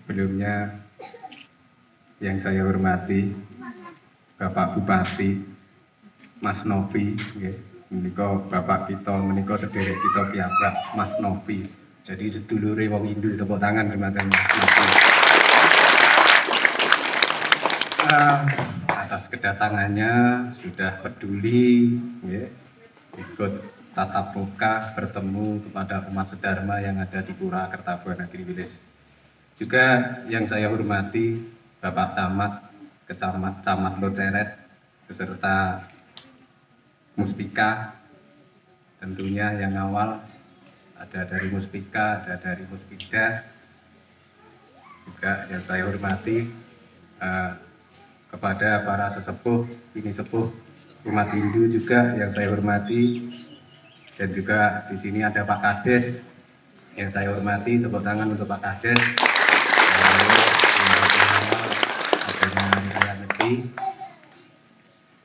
Sebelumnya yang saya hormati Bapak Bupati Mas Novi, menika Bapak kita, menika sederek kita piyambak Mas Novi. Jadi sedulure wong Hindu, tepuk tangan dumateng Mas Novi. Atas kedatangannya sudah peduli, ikut tatap muka bertemu kepada umat sedharma yang ada di Pura Kertabuana Griwilis. Juga yang saya hormati Bapak Camat Loceret beserta Muspika, tentunya yang awal ada dari Muspika, ada dari Muspida. Juga yang saya hormati kepada para sesepuh, ini sepuh umat Hindu juga yang saya hormati, dan juga di sini ada Pak Kades yang saya hormati, tepuk tangan untuk Pak Kades.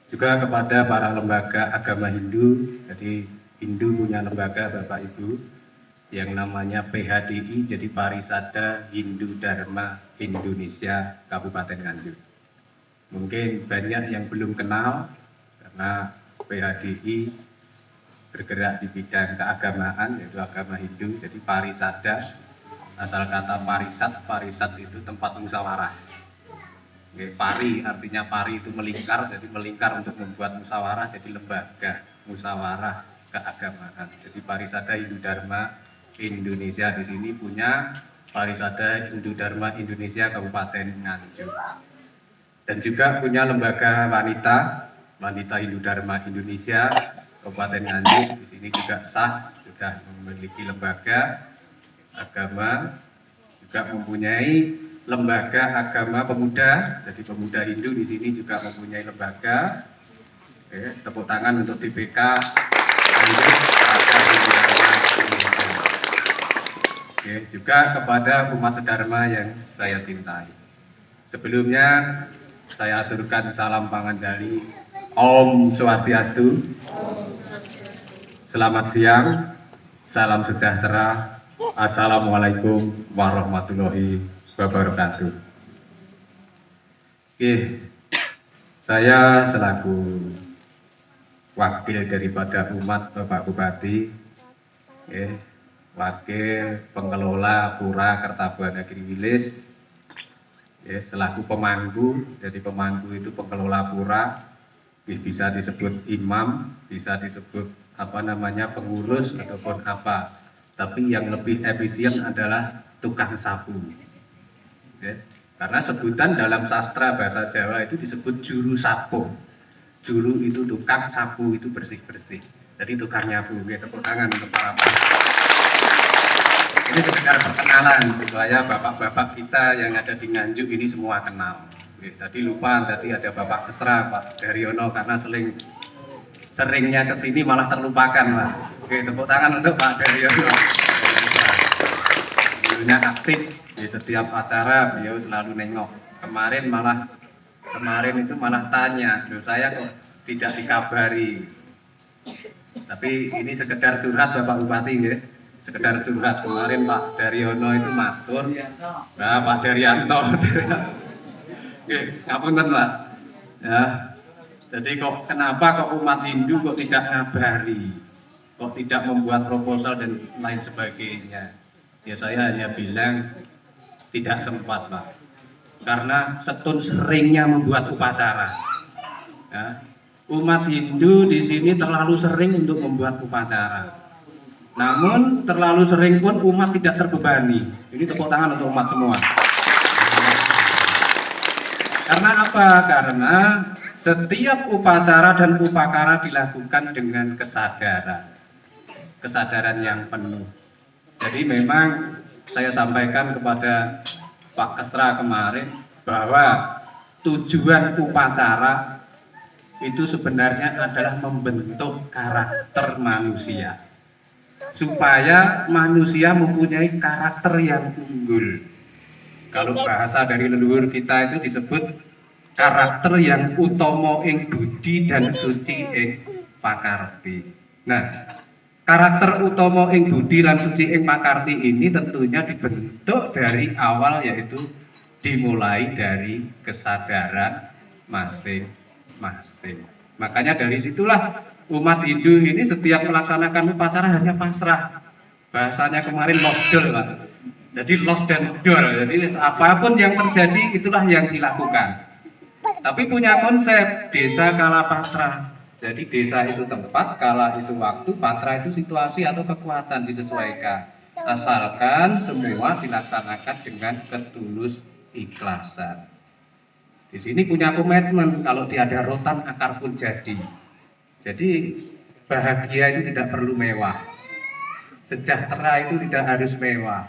Juga kepada para lembaga agama Hindu, jadi Hindu punya lembaga Bapak Ibu yang namanya PHDI, jadi Parisada Hindu Dharma Indonesia Kabupaten Nganjuk. Mungkin banyak yang belum kenal karena PHDI bergerak di bidang keagamaan, yaitu agama Hindu. Jadi Parisada, asal kata parisat itu tempat musyawarah. Pari artinya pari itu melingkar, jadi melingkar untuk membuat musyawarah, jadi lembaga musyawarah keagamaan. Jadi Parisada Hindu Dharma Indonesia di sini punya Parisada Hindu Dharma Indonesia Kabupaten Nganjuk. Dan juga punya lembaga wanita Hindu Dharma Indonesia Kabupaten Nganjuk. Di sini juga sah, sudah memiliki lembaga agama, juga mempunyai lembaga agama pemuda. Jadi pemuda Hindu di sini juga mempunyai lembaga. Tepuk tangan untuk DPK juga kepada umat sedharma yang saya cintai. Sebelumnya saya aturkan salam pangandali. Om Swastiastu. Selamat siang, salam sejahtera. Assalamualaikum warahmatullahi wabarakatuh. Saya selaku wakil daripada umat Bapak Bupati, wakil pengelola Pura Kertabuana Griwilis, selaku pemangku. Jadi pemangku itu pengelola pura, bisa disebut imam, bisa disebut pengurus ataupun apa. Tapi yang lebih efisien adalah tukang sapu. Karena sebutan dalam sastra bahasa Jawa itu disebut juru sapu. Juru itu tukang, sapu itu bersih-bersih. Jadi tukang nyapu. Tepuk tangan untuk para ini sekedar perkenalan supaya bapak-bapak kita yang ada di Nganjuk ini semua kenal. Tadi lupa, tadi ada Bapak Kesra, Pak Daryono, karena seringnya kesini malah terlupakan, Pak. Tepuk tangan untuk Pak Daryono. Beliaunya aktif di setiap acara, beliau selalu nengok. Kemarin itu malah tanya, saya kok tidak dikabari. Tapi ini sekedar curhat Bapak Bupati, sekedar curhat. Kemarin Pak Daryono itu matur, nah Pak Daryanto, ngapunten Pak. Ya, jadi kenapa kok umat Hindu kok tidak ngabari, kok tidak membuat proposal dan lain sebagainya? Ya saya hanya bilang tidak sempat Pak, karena setun seringnya membuat upacara. Ya, umat Hindu di sini terlalu sering untuk membuat upacara. Namun terlalu sering pun umat tidak terbebani. Ini tepuk tangan untuk umat semua. Karena apa? Karena setiap upacara dan upakara dilakukan dengan kesadaran yang penuh. Jadi memang saya sampaikan kepada Pak Kesra kemarin bahwa tujuan upacara itu sebenarnya adalah membentuk karakter manusia, supaya manusia mempunyai karakter yang unggul. Kalau bahasa dari leluhur kita itu disebut karakter yang utama ing budi dan suci ing pakarti. Nah, Karakter utama ing budi lan suci ing pakarti ini tentunya dibentuk dari awal, yaitu dimulai dari kesadaran masing-masing. Makanya dari situlah umat Hindu ini setiap melaksanakan upacara hanya pasrah. Bahasanya kemarin lost door, Pak. Jadi lost dan door. Jadi apapun yang terjadi itulah yang dilakukan. Tapi punya konsep desa kala patra. Jadi desa itu tempat, kala itu waktu, patra itu situasi atau kekuatan, disesuaikan. Asalkan semua dilaksanakan dengan ketulus ikhlasan. Di sini punya komitmen, kalau tiada rotan akar pun jadi. Jadi bahagia itu tidak perlu mewah. Sejahtera itu tidak harus mewah.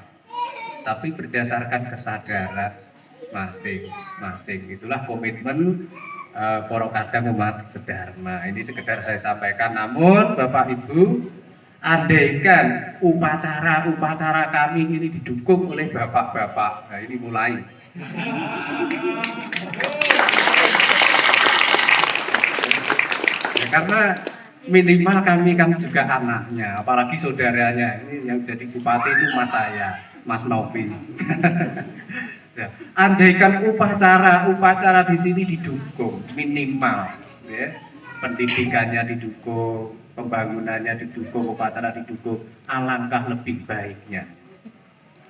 Tapi berdasarkan kesadaran masing-masing. Itulah komitmen Poro Kadang umat Dharma. Ini sekedar saya sampaikan. Namun Bapak Ibu, andaikan upacara kami ini didukung oleh bapak-bapak, nah ini mulai. Ya, karena minimal kami kan juga anaknya, apalagi saudaranya. Ini yang jadi bupati itu mas saya, Mas Novi. Ya, andaikan upacara di sini didukung minimal, ya, pendidikannya didukung, pembangunannya didukung, upacara didukung, alangkah lebih baiknya.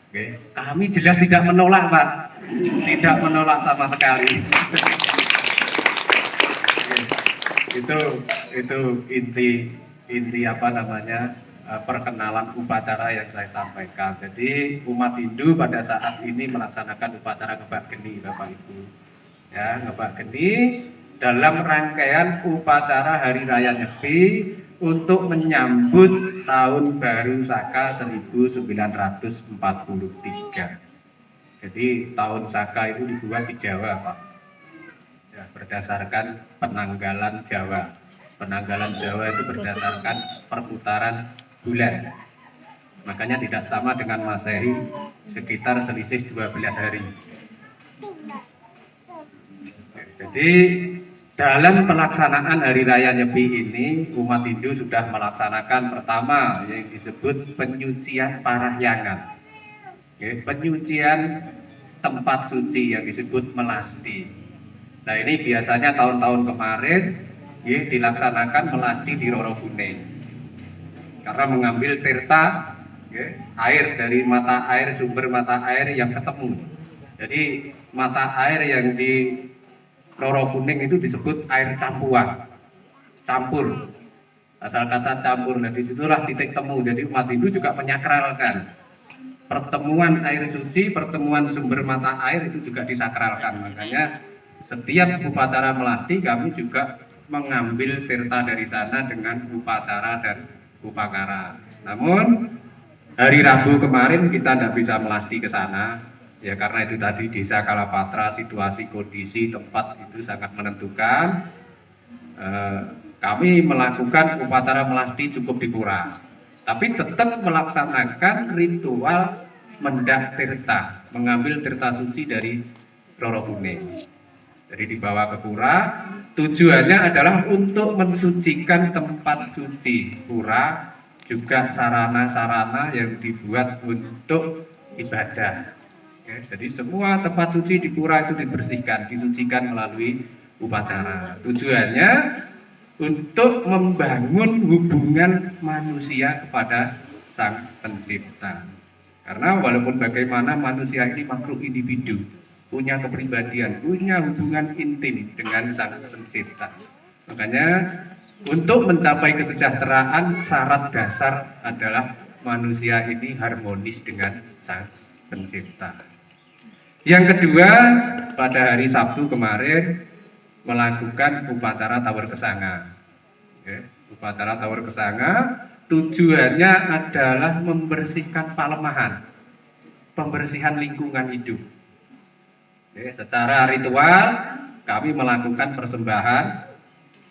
Oke, kami jelas tidak menolak, Pak, tidak menolak sama sekali. itu inti apa namanya, perkenalan upacara yang saya sampaikan. Jadi umat Hindu pada saat ini melaksanakan upacara Ngebak Geni, Bapak Ibu. Ya, Ngebak Geni dalam rangkaian upacara Hari Raya Nyepi untuk menyambut tahun baru Saka 1943. Jadi tahun Saka itu dibuat di Jawa, Pak. Ya, berdasarkan penanggalan Jawa. Penanggalan Jawa itu berdasarkan perputaran bulan. Makanya tidak sama dengan Masehi, sekitar selisih 12 hari. Jadi dalam pelaksanaan Hari Raya Nyepi ini, umat Hindu sudah melaksanakan pertama yang disebut penyucian parahyangan. Penyucian tempat suci yang disebut melasti. Nah, ini biasanya tahun-tahun kemarin dilaksanakan melasti di Roro Kuning. Karena mengambil tirta, air dari mata air, sumber mata air yang ketemu. Jadi mata air yang di Roro Kuning itu disebut air campuran, campur. Asal kata campur, nah disitulah titik temu. Jadi umat Hindu juga menyakralkan pertemuan air suci, pertemuan sumber mata air itu juga disakralkan. Makanya setiap upacara melasti kami juga mengambil tirta dari sana dengan upacara dan upakara. Namun hari Rabu kemarin kita tidak bisa melasti ke sana, ya karena itu tadi desa Kalapatra, situasi kondisi tempat itu sangat menentukan. Kami melakukan upacara melasti cukup di pura, tapi tetap melaksanakan ritual mendak tirta, mengambil tirta suci dari Roro Kuning. Jadi dibawa ke pura, tujuannya adalah untuk mensucikan tempat suci pura, juga sarana-sarana yang dibuat untuk ibadah. Jadi semua tempat suci di pura itu dibersihkan, disucikan melalui upacara. Tujuannya untuk membangun hubungan manusia kepada Sang Pencipta. Karena walaupun bagaimana manusia ini makhluk individu, punya kepribadian, punya hubungan intim dengan Sang Pencipta. Makanya untuk mencapai kesejahteraan, syarat dasar adalah manusia ini harmonis dengan Sang Pencipta. Yang kedua, pada hari Sabtu kemarin melakukan upacara Tawar Kesanga. Upacara Tawar Kesanga tujuannya adalah membersihkan palemahan, pembersihan lingkungan hidup. Secara ritual kami melakukan persembahan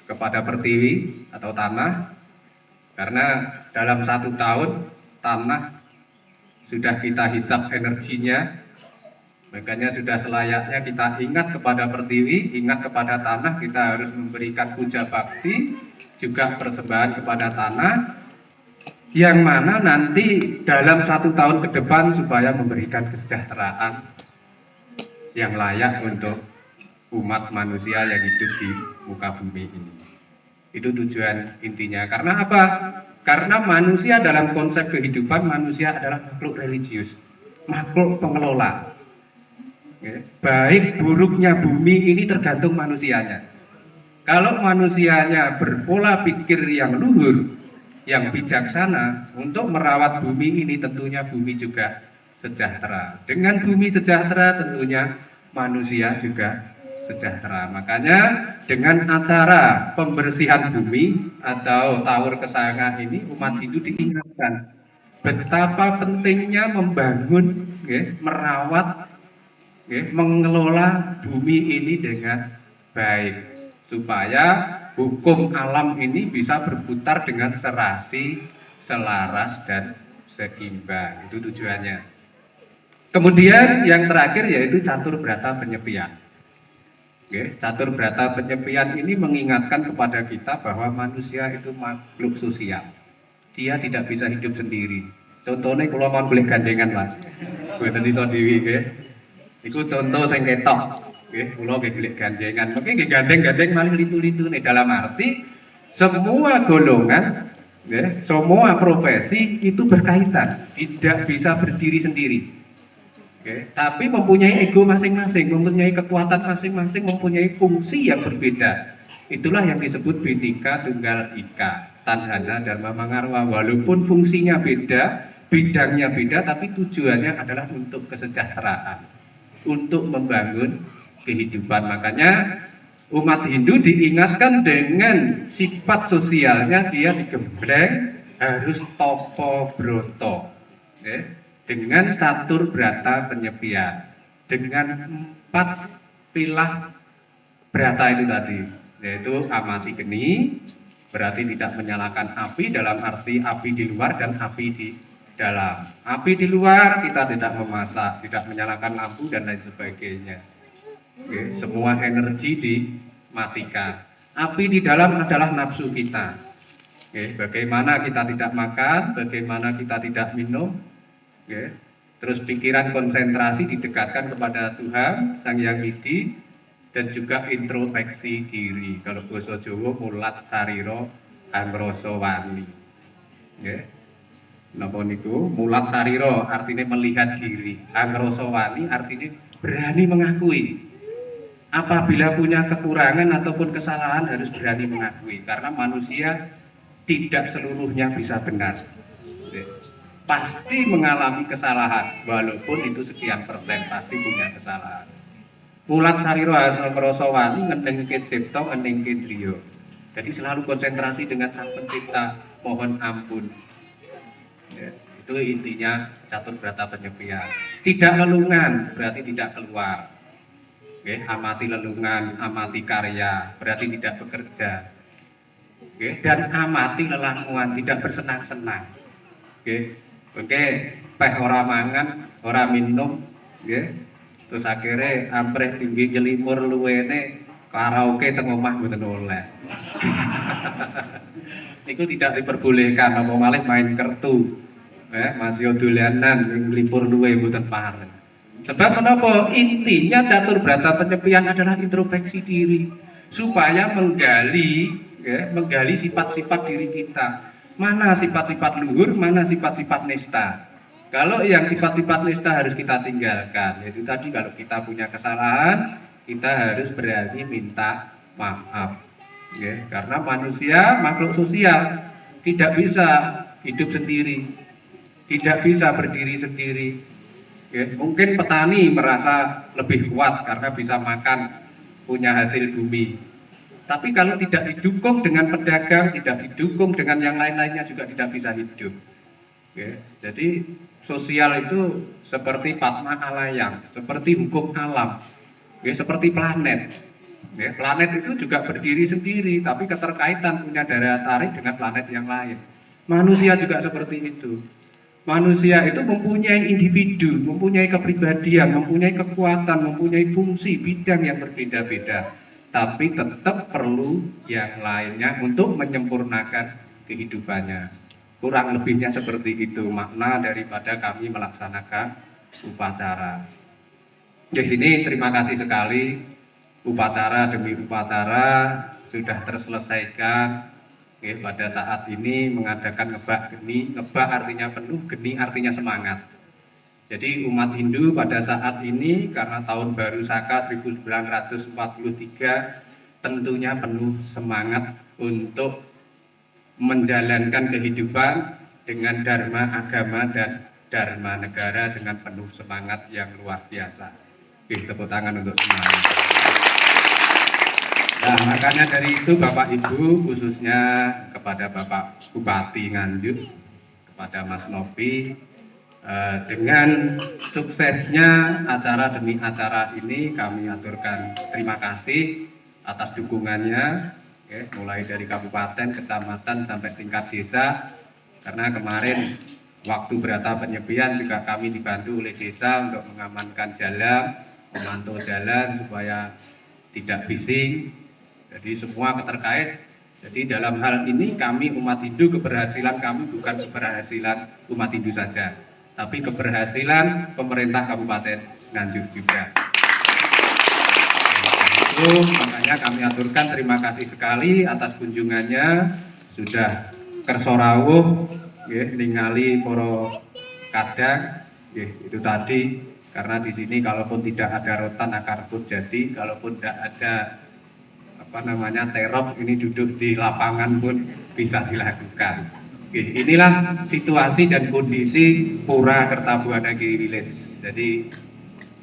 kepada pertiwi atau tanah, karena dalam 1 tahun tanah sudah kita hisap energinya. Makanya sudah selayaknya kita ingat kepada pertiwi, ingat kepada tanah, kita harus memberikan puja bakti, juga persembahan kepada tanah. yang mana nanti dalam 1 tahun ke depan supaya memberikan kesejahteraan yang layak untuk umat manusia yang hidup di muka bumi ini. Itu tujuan intinya. Karena apa? Karena manusia dalam konsep kehidupan, manusia adalah makhluk religius, makhluk pengelola. Baik buruknya bumi ini tergantung manusianya. Kalau manusianya berpola pikir yang luhur, yang bijaksana, untuk merawat bumi ini tentunya bumi juga sejahtera. Dengan bumi sejahtera tentunya manusia juga sejahtera. Makanya dengan acara pembersihan bumi atau Taur Kesayangan ini umat Hindu diingatkan betapa pentingnya membangun, merawat, mengelola bumi ini dengan baik supaya hukum alam ini bisa berputar dengan serasi, selaras, dan seimbang. Itu tujuannya. Kemudian yang terakhir yaitu catur berata penyepian. Catur berata penyepian ini mengingatkan kepada kita bahwa manusia itu makhluk sosial. Dia tidak bisa hidup sendiri. Contohnya kalau mau boleh gandengan mas, buatan iso dewi, itu contoh sing ketok. Kula nggih gandengan, mungkin nggih gandeng-gandeng malah litu-litu nih, dalam arti semua golongan, semua profesi itu berkaitan, tidak bisa berdiri sendiri. Tapi mempunyai ego masing-masing, mempunyai kekuatan masing-masing, mempunyai fungsi yang berbeda. Itulah yang disebut Bhinneka Tunggal Ika, Tadhana Dharma Mangarwa. Walaupun fungsinya beda, bidangnya beda, tapi tujuannya adalah untuk kesejahteraan, untuk membangun kehidupan. Makanya umat Hindu diingatkan dengan sifat sosialnya, dia digembleng harus topo broto, dengan catur berata penyepian, dengan 4 pilah berata itu tadi, yaitu amati geni, berarti tidak menyalakan api dalam arti api di luar dan api di dalam. Api di luar kita tidak memasak, tidak menyalakan lampu dan lain sebagainya. Semua energi dimatikan. Api di dalam adalah nafsu kita. Bagaimana kita tidak makan, bagaimana kita tidak minum, terus pikiran konsentrasi didekatkan kepada Tuhan Sang Hyang Widi, dan juga introspeksi diri. Kalau basa Jawa mulat sarira angrasa wani. Napa niku? Mulat sarira artinya melihat diri, angrasa wani artinya berani mengakui. Apabila punya kekurangan ataupun kesalahan harus berani mengakui, karena manusia tidak seluruhnya bisa benar. Pasti mengalami kesalahan, walaupun itu sekian persen pasti punya kesalahan. Mulat sarira angrasa wani ngendhengke cipta ngendhengke driya. Jadi selalu konsentrasi dengan Sang Pencipta, mohon ampun. Itu intinya catur berata penyepian. Tidak lelungan berarti tidak keluar. Amati lelungan, amati karya berarti tidak bekerja. Dan amati lelamuan, tidak bersenang-senang. Peh ora mangan, ora minum, terus akhirnya ampreh tinggi nyelimur luwene karaoke teng omah mboten oleh. Niku tidak diperbolehkan, apa malih main kertu. Masih dolanan nglipur luwe mboten pareng. Sebab menapa? Intinya catur berata penyepian adalah introspeksi diri supaya menggali sifat-sifat diri kita. Mana sifat-sifat luhur, mana sifat-sifat nista. Kalau yang sifat-sifat nista harus kita tinggalkan. Yaitu tadi kalau kita punya kesalahan, kita harus berani minta maaf. Karena manusia makhluk sosial, tidak bisa hidup sendiri, tidak bisa berdiri sendiri. Mungkin petani merasa lebih kuat karena bisa makan, punya hasil bumi. Tapi kalau tidak didukung dengan pedagang, tidak didukung dengan yang lain-lainnya juga tidak bisa hidup. Jadi sosial itu seperti Padma Alayang, seperti hukum alam, seperti planet. Planet itu juga berdiri sendiri, tapi keterkaitan punya daya tarik dengan planet yang lain. Manusia juga seperti itu. Manusia itu mempunyai individu, mempunyai kepribadian, mempunyai kekuatan, mempunyai fungsi bidang yang berbeda-beda. Tapi tetap perlu yang lainnya untuk menyempurnakan kehidupannya. kurang lebihnya seperti itu makna daripada kami melaksanakan upacara. Jadi ini terima kasih sekali, upacara demi upacara sudah terselesaikan. Pada saat ini mengadakan ngebak geni, ngebak artinya penuh, geni artinya semangat. Jadi umat Hindu pada saat ini karena tahun baru Saka 1943 tentunya penuh semangat untuk menjalankan kehidupan dengan dharma agama dan dharma negara dengan penuh semangat yang luar biasa. Oke, tepuk tangan untuk semuanya. Nah, makanya dari itu Bapak Ibu, khususnya kepada Bapak Bupati Nganjuk, kepada Mas Novi, dengan suksesnya acara demi acara ini kami aturkan terima kasih atas dukungannya, mulai dari kabupaten, kecamatan sampai tingkat desa. Karena kemarin waktu berata penyepian juga kami dibantu oleh desa untuk mengamankan jalan, memantau jalan supaya tidak bising. Jadi semua terkait. Jadi dalam hal ini kami umat Hindu, keberhasilan kami bukan keberhasilan umat Hindu saja, tapi keberhasilan pemerintah Kabupaten Nganjuk juga. Itu makanya kami aturkan terima kasih sekali atas kunjungannya, sudah kerso rawuh ningali poro kadang itu tadi, karena di sini kalaupun tidak ada rotan akar pun jadi, kalaupun tidak ada terop ini duduk di lapangan pun bisa dilakukan. Inilah situasi dan kondisi Pura Kertabuana Giri Wilis. Jadi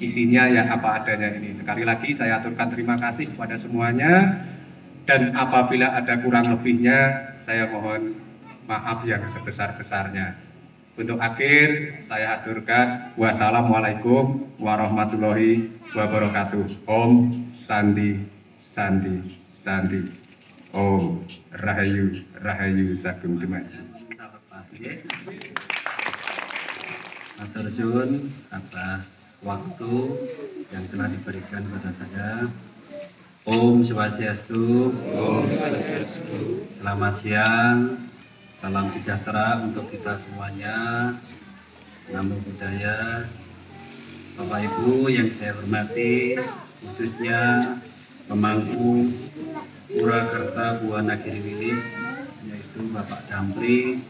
isinya ya apa adanya ini. Sekali lagi saya aturkan terima kasih kepada semuanya, dan apabila ada kurang lebihnya saya mohon maaf yang sebesar-besarnya. Untuk akhir saya aturkan wassalamualaikum warahmatullahi wabarakatuh. Om Sandi Sandi Sandi. Om Rahayu Rahayu Sagung Dumadi. Matur suwun atas waktu yang telah diberikan kepada saya. Om Swastiastu. Om Swastiastu. Selamat siang. Salam sejahtera untuk kita semuanya. Namo Buddhaya. Bapak Ibu yang saya hormati, khususnya pemangku Pura Kertabuana Giri Wilis, yaitu Bapak Dampri,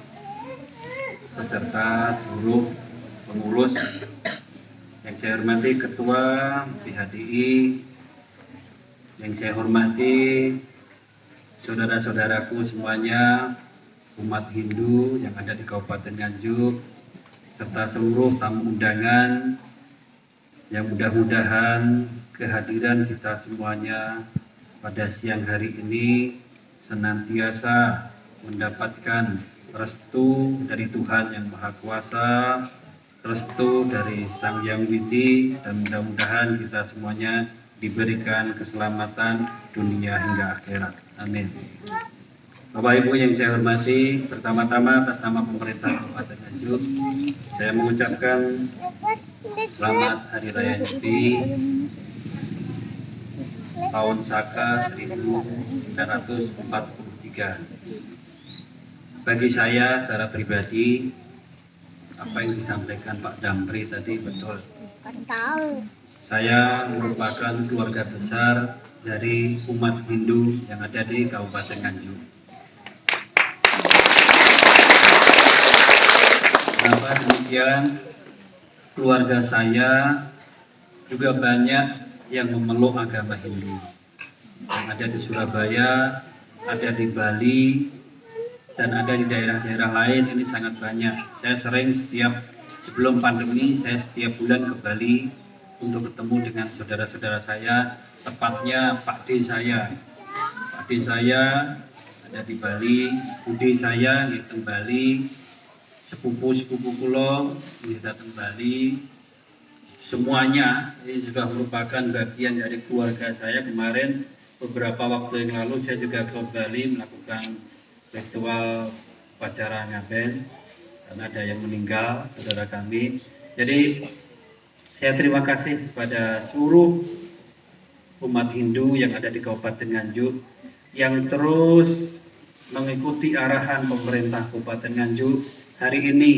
beserta seluruh pengurus yang saya hormati, Ketua PHDI, yang saya hormati saudara-saudaraku semuanya, umat Hindu yang ada di Kabupaten Nganjuk, serta seluruh tamu undangan yang mudah-mudahan kehadiran kita semuanya pada siang hari ini senantiasa mendapatkan restu dari Tuhan yang Maha Kuasa, restu dari Sang Hyang Widi, dan mudah-mudahan kita semuanya diberikan keselamatan dunia hingga akhirat. Amin. Bapak Ibu yang saya hormati, pertama-tama atas nama pemerintah Kabupaten Nganjuk, saya mengucapkan selamat Hari Raya Nyepi tahun Saka 1943. Bagi saya secara pribadi, apa yang disampaikan Pak Dampri tadi betul. Saya merupakan keluarga besar dari umat Hindu yang ada di Kabupaten Nganjuk. Kenapa demikian? Keluarga saya juga banyak yang memeluk agama Hindu. Yang ada di Surabaya, ada di Bali, dan ada di daerah-daerah lain. Ini sangat banyak. Saya sering sebelum pandemi, saya setiap bulan ke Bali untuk ketemu dengan saudara-saudara saya, tepatnya Pak D saya. Pak D saya ada di Bali, Bude saya di Bali, sepupu-sepupu kula di datang Bali. Semuanya ini juga merupakan bagian dari keluarga saya. Kemarin beberapa waktu yang lalu saya juga ke Bali melakukan ritual upacara ngaben karena ada yang meninggal saudara kami. Jadi saya terima kasih kepada seluruh umat Hindu yang ada di Kabupaten Nganjuk yang terus mengikuti arahan pemerintah Kabupaten Nganjuk hari ini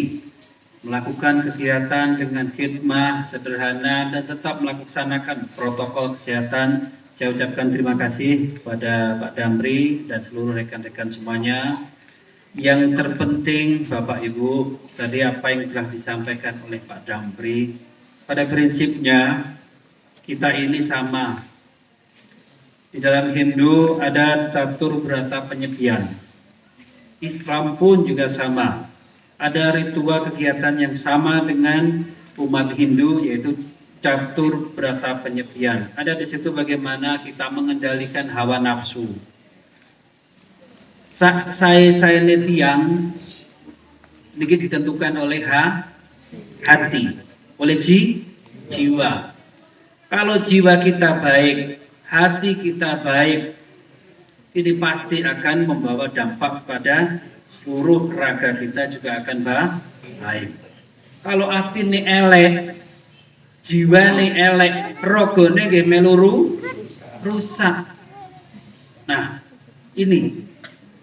melakukan kegiatan dengan khidmah sederhana dan tetap melaksanakan protokol kesehatan. Saya ucapkan terima kasih kepada Pak Damri dan seluruh rekan-rekan semuanya. Yang terpenting Bapak Ibu, tadi apa yang telah disampaikan oleh Pak Damri, pada prinsipnya kita ini sama. Di dalam Hindu ada catur berata penyepian. Islam pun juga sama. Ada ritual kegiatan yang sama dengan umat Hindu, yaitu catur berata penyepian. Ada di situ bagaimana kita mengendalikan hawa nafsu. Saya tiang ini ditentukan oleh hati, oleh jiwa. Kalau jiwa kita baik, hati kita baik, ini pasti akan membawa dampak pada seluruh raga kita juga akan baik. Kalau hati ini elek, jiwa ini elek, rogone nggih melu rusak. Nah, ini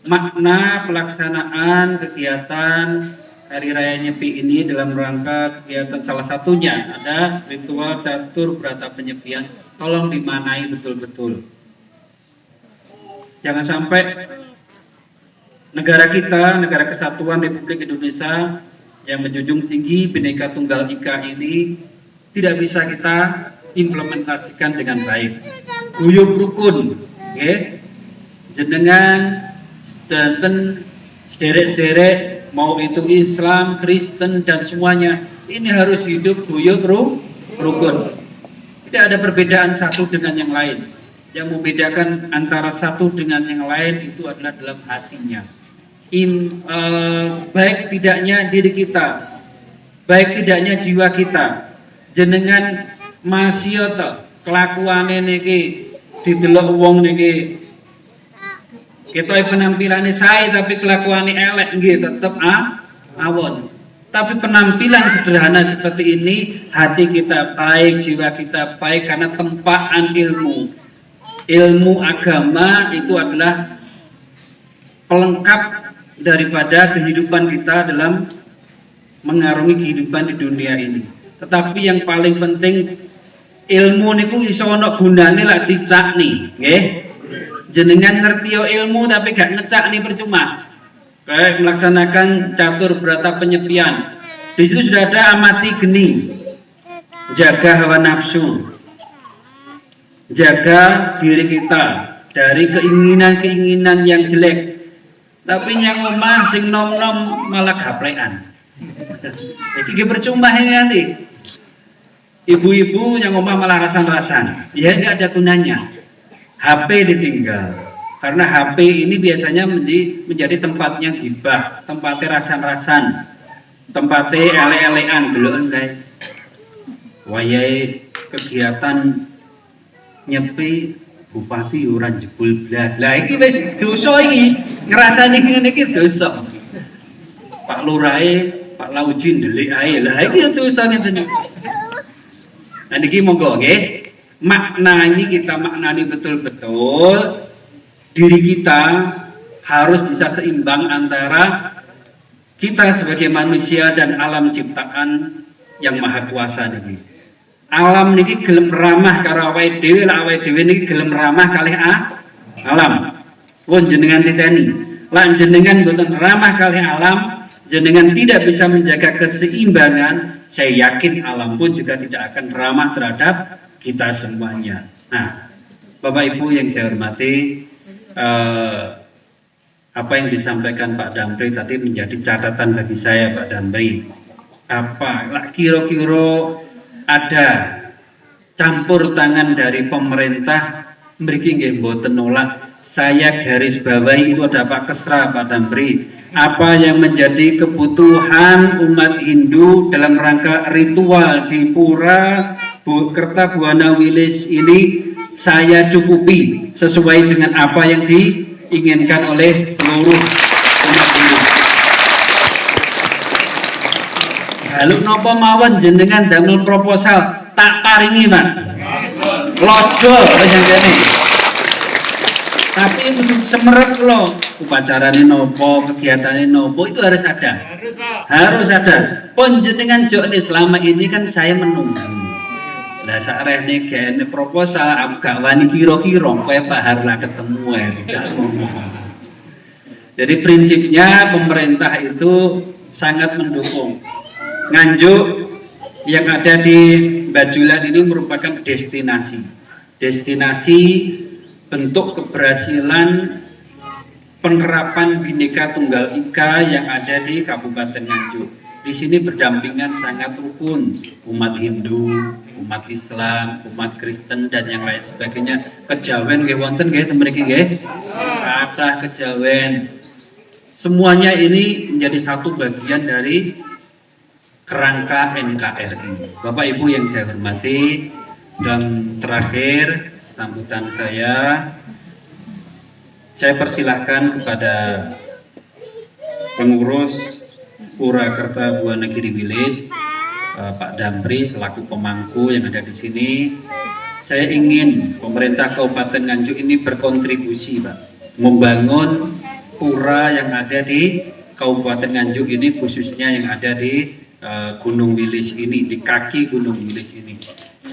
makna pelaksanaan kegiatan Hari Raya Nyepi ini dalam rangka kegiatan salah satunya ada ritual catur berata penyepian. Tolong dimanai betul-betul. Jangan sampai negara kita, negara kesatuan Republik Indonesia yang menjunjung tinggi Bhinneka Tunggal Ika ini tidak bisa kita implementasikan dengan baik. Guyub rukun, okay? Jenengan dan sederek-sederek, mau itu Islam, Kristen dan semuanya, ini harus hidup guyub rukun. Tidak ada perbedaan satu dengan yang lain. Yang membedakan antara satu dengan yang lain itu adalah dalam hatinya. Baik tidaknya diri kita, baik tidaknya jiwa kita. Jenengan masih kelakuane niki didelok wong niki kita penampilannya saya tapi kelakuannya elek nggih tetep awon. Tapi penampilan sederhana seperti ini, hati kita baik, jiwa kita baik karena tempaan ilmu. Ilmu agama itu adalah pelengkap daripada kehidupan kita dalam mengarungi kehidupan di dunia ini. Tetapi yang paling penting ilmu niku iso ana gunane lek dicakni, nggih. Jenengan ngerti ilmu tapi gak ngecak nih percuma. Kayak melaksanakan catur berata penyepian. Di situ sudah ada amati geni, jaga hawa nafsu, jaga diri kita dari keinginan-keinginan yang jelek. Tapi yang omah sing nom-nom malah gaplekan. Jadi percuma ini nanti. Ibu-ibu yang omah malah rasan-rasan. Ya nggak ada gunanya. HP ditinggal. Karena HP ini biasanya menjadi tempatnya gibah, tempatnya rasan-rasan, tempatnya ele-elean, gelokan guys. Wayai kegiatan nyepi bupati ora jebul blas. Lah iki wis dosa iki, ngrasani ngene iki dosa. Pak Lurahe, Pak Lauji ndelik ae. Lah iki dosa ngene. Nah niki monggo nggih. Maknanya kita maknani betul-betul diri kita harus bisa seimbang antara kita sebagai manusia dan alam ciptaan yang maha kuasa niki. Alam niki gelem ramah karo awake dhewe, lak awake dhewe niki gelem ramah kalih alam. Pun jenengan titeni, lan jenengan boten ramah kalih alam, jenengan tidak bisa menjaga keseimbangan, saya yakin alam pun juga tidak akan ramah terhadap kita semuanya. Nah, Bapak Ibu yang saya hormati, apa yang disampaikan Pak Damri tadi menjadi catatan bagi saya, Pak Damri. Apa kira-kira ada campur tangan dari pemerintah mriki nggih mboten nolak. Saya garis bawahi itu ada Pak Kesra, Pak Damri. Apa yang menjadi kebutuhan umat Hindu dalam rangka ritual di Pura Kertabuana Wilis ini saya cukupi sesuai dengan apa yang diinginkan oleh seluruh umat Hindu. Lalu nopo mawon jenengan damel proposal tak paringi Pak. Lojo yang jane. Tapi itu semerep loh, upacaranya nopo, kegiatannya nopo, itu harus ada. Harus ada. Penjenengan jok nih selama ini kan saya menunggu. Lah sakrene gene proposal aku gak wani kira-kira kowe bahar lah ketemu ya. Jadi prinsipnya pemerintah itu sangat mendukung. Nganjuk yang ada di Bajulan ini merupakan destinasi. Destinasi bentuk keberhasilan penerapan Bhinneka Tunggal Ika yang ada di Kabupaten Nganjuk. Di sini berdampingan sangat rukun, umat Hindu, umat Islam, umat Kristen dan yang lain sebagainya. Kejawen nggih wonten nggih mriki nggih. Kathah kejawen. Semuanya ini menjadi satu bagian dari kerangka NKRI. Bapak Ibu yang saya hormati, dan terakhir sambutan saya persilahkan kepada pengurus Purwakarta Buana Giri Wilis, Pak Damri selaku pemangku yang ada di sini. Saya ingin pemerintah Kabupaten Nganjuk ini berkontribusi, Pak, membangun pura yang ada di Kabupaten Nganjuk ini, khususnya yang ada di Gunung Wilis ini, di kaki Gunung Wilis ini.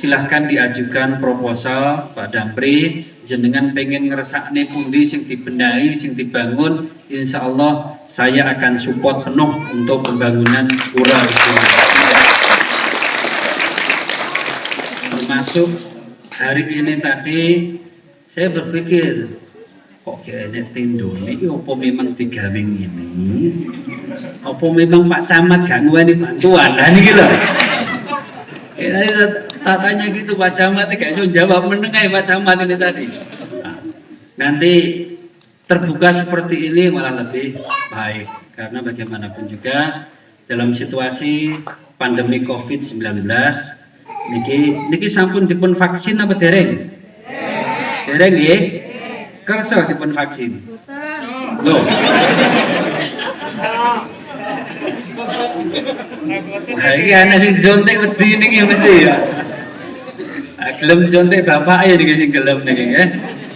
Silahkan diajukan proposal Pak Damri, jenengan pengen ngeresakne pundi sing dibenahi, sing dibangun, insya Allah saya akan support penuh untuk pembangunan pura itu. Termasuk hari ini tadi saya berpikir, kok kayaknya tindo ini apa memang digawe ini? Apa memang Pak Camat gak nguwani bantuan? Nah ini gitu. Tak tanya gitu Pak Camat, gak bisa jawab, menengai Pak Camat ini tadi. Nah, nanti terbuka seperti ini malah lebih baik, karena bagaimanapun juga dalam situasi pandemi COVID-19 niki sampun dipun vaksin apa dereng? Dereng nggih? Kersa dipun vaksin. Loh. Nah, iki ana sing jontek wedi niki mesti ya. Gelem jontek bapake niki sing gelem niki nggih.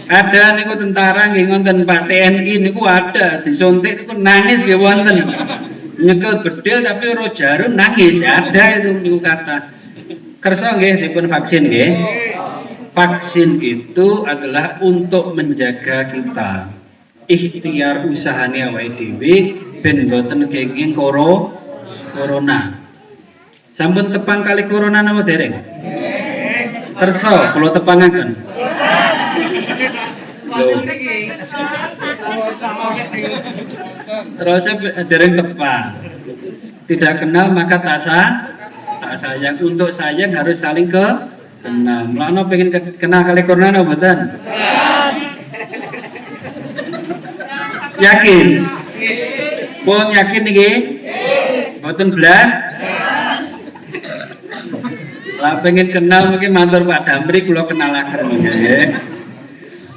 Ada niku tentara nggih wonten Pak TNI niku ada disontek niku nangis nggih wonten. Nyekel bedil tapi ora jarum nangis, ada itu niku kata. Kersa nggih dipun vaksin nggih. Vaksin itu adalah untuk menjaga kita. Ikhtiar usahane awake dhewe ben mboten kenging corona. Sampun tepang kali corona napa dereng? Kersa kula tepangaken. Terus dereng tepang. Tidak kenal maka tak sayang. Untuk sayang harus saling kenal. Mulane pengen kenal kali corona mboten? Yakin? Pun yakin niki? Mboten blas? Lah pengen kenal mungkin matur Pak Damri kula kenalaken nggih.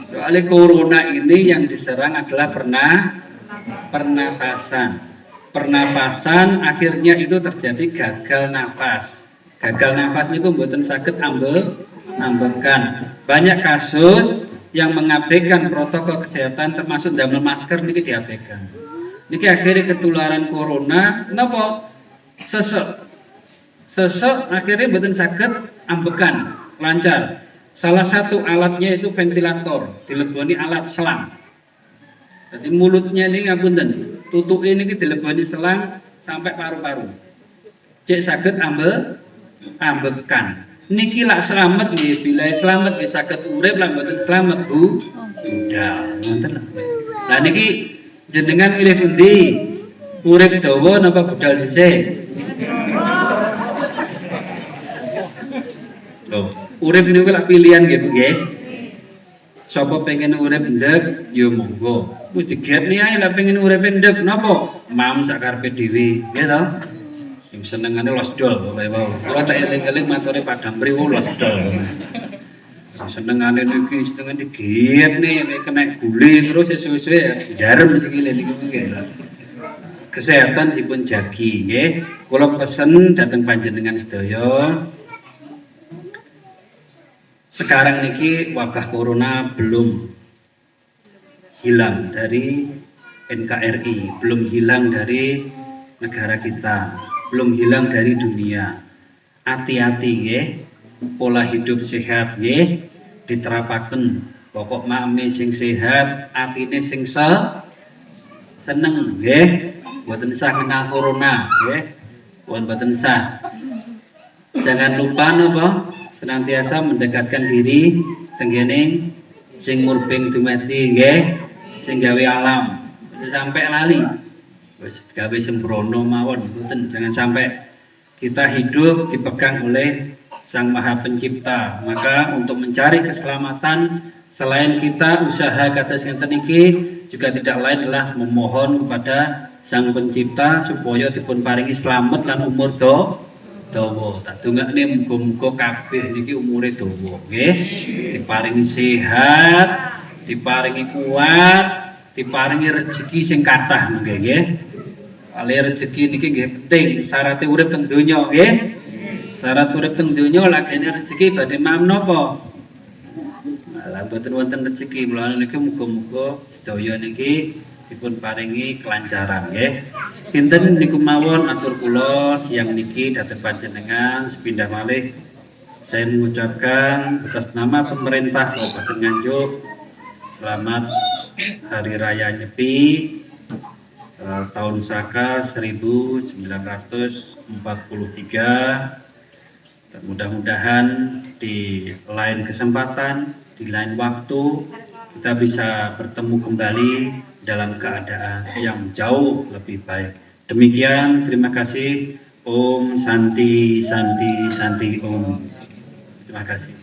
Soalnya corona ini yang diserang adalah pernafasan. Pernafasan akhirnya itu terjadi gagal nafas. Gagal nafas itu mboten saged ambekan. Banyak kasus yang mengabaikan protokol kesehatan termasuk damel masker niki diabaikan. Niki akhirnya ketularan corona napa? Sesek akhirnya mboten saged ambekan lancar. Salah satu alatnya itu ventilator, dileboni alat selang. Jadi mulutnya ini ngapunten, tutuke niki dileboni selang sampai paru-paru. Cek saged ambekan. Niki lak selamat nggih, bila selamat nggih saged urip, lan mboten selamat Bu. Udah, ngoten lho. Lah niki jenengan milih pundi? Urip dawa napa budal dhisik? Loh, urip niku lak pilihan nggih Bu nggih. Sapa pengen urip ndek, ya monggo. Wis digetni ae lak pengen urip ndek napa? Mam sak karepe dhewe, nggih to? Sing senengane losdol pokoke wae. Kula tak eling-eling maturi Pak Damri losdol. Senengane niki senengane digetni nek kena gule terus sesuwe jarem sikile niki nggih. Kesehatan dipun jagi nggih. Kula pesen dhateng panjenengan sedaya. Sekarang niki wabah corona belum hilang dari NKRI, belum hilang dari negara kita, belum hilang dari dunia. Hati-hati nggih, pola hidup sehat nggih diterapaken. Pokok mami sing sehat, atine sing seneng nggih, mboten sah kena corona nggih. Mboten sah. Jangan lupa napa senantiasa mendekatkan diri tenggene sing murbeng dumadi nggih, sing gawe alam. Sampai lali. Wis gawe sembrono mawon, mboten, jangan sampai kita hidup dipegang oleh Sang Maha Pencipta. Maka untuk mencari keselamatan selain kita usaha kados ngenten iki juga tidak lain adalah memohon kepada Sang Pencipta supaya dipun paringi slamet lan umur dawa. Tak dongakne muga-muga kabeh niki umure dawa nggih. Diparingi sehat, diparingi kuat, diparingi rezeki sing kathah nggih. Ale rezeki niki nggih penting, syarat urip teng donya nggih. Syarat urip teng donya lagene rezeki badhe mam napa? Malah boten wonten rezeki, mula niki muga-muga sedaya niki dipun paringi kelancaran nggih. Kinten niku mawon atur kula siang niki dhateng panjenengan sepindah malih saya mengucapkan atas nama pemerintah Kabupaten Nganjuk selamat Hari Raya Nyepi tahun Saka 1943. Dan mudah-mudahan di lain kesempatan, di lain waktu kita bisa bertemu kembali dalam keadaan yang jauh lebih baik. Demikian, terima kasih. Om Santi Santi Santi Om. Terima kasih.